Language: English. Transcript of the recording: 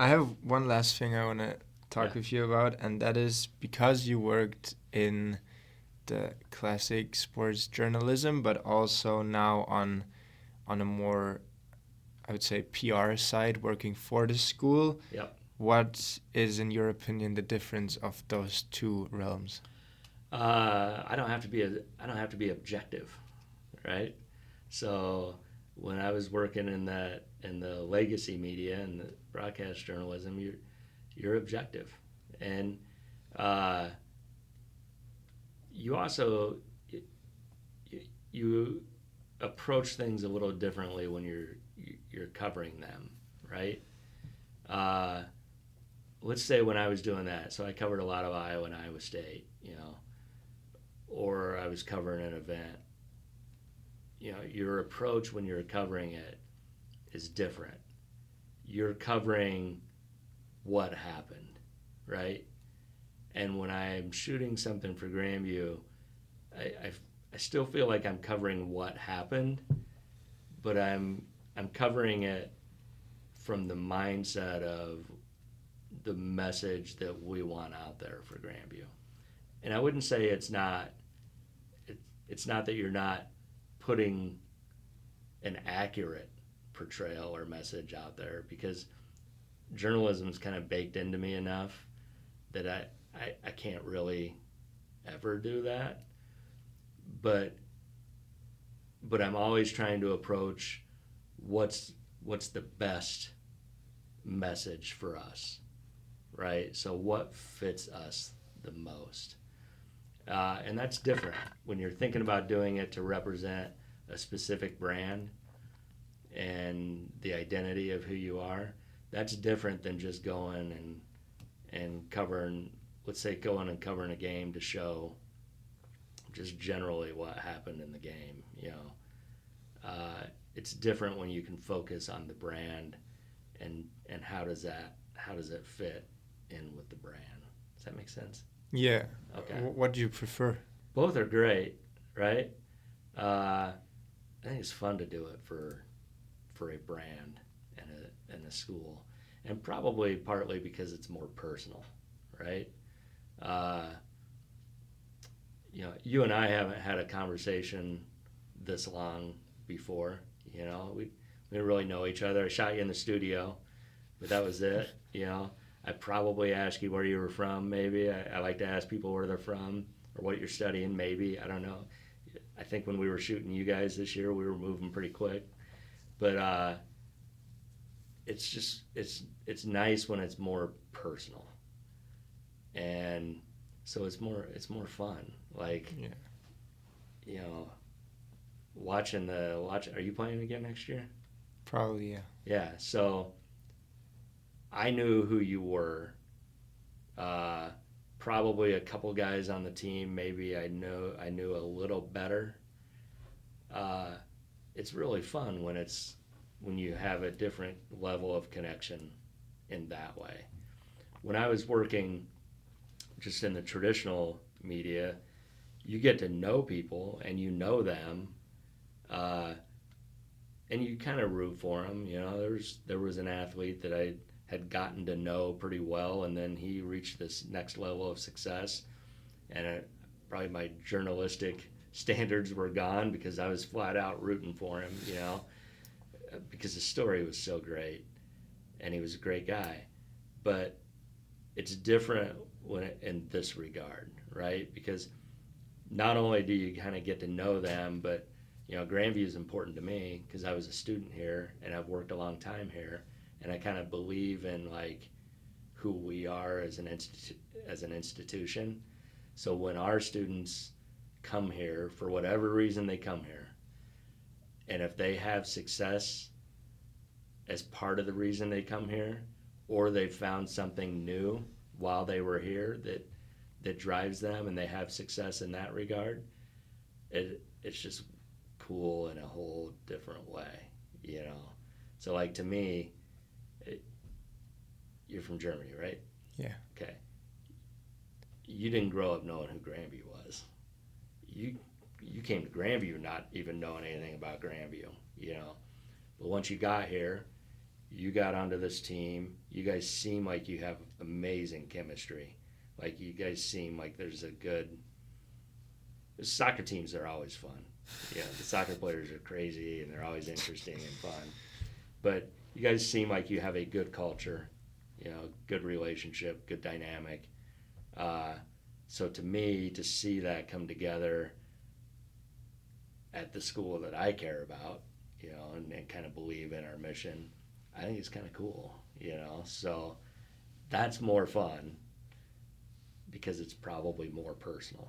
I have one last thing I want to talk with you about, and that is because you worked in the classic sports journalism, but also now on a more, I would say, PR side, working for the school. Yep. What is, in your opinion, the difference of those two realms? I don't have to be objective, right? So when I was working in the legacy media and the broadcast journalism, you're objective, and uh, you also you approach things a little differently when you're covering them, right? Uh, let's say when I was doing that, so I covered a lot of Iowa and Iowa State, or I was covering an event. Your approach when you're covering it is different. You're covering what happened, right? And when I'm shooting something for Grandview, I still feel like I'm covering what happened, but I'm covering it from the mindset of the message that we want out there for Grandview. And I wouldn't say it's not that you're not putting an accurate portrayal or message out there, because journalism is kind of baked into me enough that I can't really ever do that. But I'm always trying to approach what's the best message for us, right? So what fits us the most? And that's different when you're thinking about doing it to represent a specific brand and the identity of who you are. That's different than just going and covering, let's say, going and covering a game to show just generally what happened in the game. It's different when you can focus on the brand and how does it fit in with the brand. Does that make sense? Yeah. Okay. What do you prefer? Both are great, right? I think it's fun to do it for a brand and a school, and probably partly because it's more personal, right? You and I haven't had a conversation this long before. We didn't really know each other. I shot you in the studio, but that was it. I probably asked you where you were from, maybe. I like to ask people where they're from or what you're studying, maybe. I don't know. I think when we were shooting you guys this year, we were moving pretty quick. But it's nice when it's more personal. And so it's more fun. Like, watching are you playing again next year? Probably, yeah. Yeah, so I knew who you were. Probably a couple guys on the team, maybe I knew a little better. It's really fun when you have a different level of connection in that way. When I was working just in the traditional media, you get to know people and you know them, and you kind of root for them. There was an athlete that I had gotten to know pretty well, and then he reached this next level of success, and probably my journalistic standards were gone because I was flat out rooting for him, because his story was so great, and he was a great guy. But it's different in this regard, right? Because not only do you kind of get to know them, but Grandview is important to me because I was a student here and I've worked a long time here, and I kind of believe in like who we are as an institution. So when our students come here, for whatever reason they come here, and if they have success as part of the reason they come here, or they found something new while they were here that drives them and they have success in that regard, it's just cool in a whole different way. So like, to me, you're from Germany, right? Yeah. Okay. You didn't grow up knowing who Grandview was. You came to Grandview not even knowing anything about Grandview, But once you got here, You got onto this team. You guys seem like you have amazing chemistry. Like you guys seem like there's a good. Soccer teams are always fun. Yeah, the soccer players are crazy and they're always interesting and fun. But you guys seem like you have a good culture, good relationship, good dynamic. So to me, to see that come together at the school that I care about, and kind of believe in our mission, I think it's kind of cool, So that's more fun because it's probably more personal.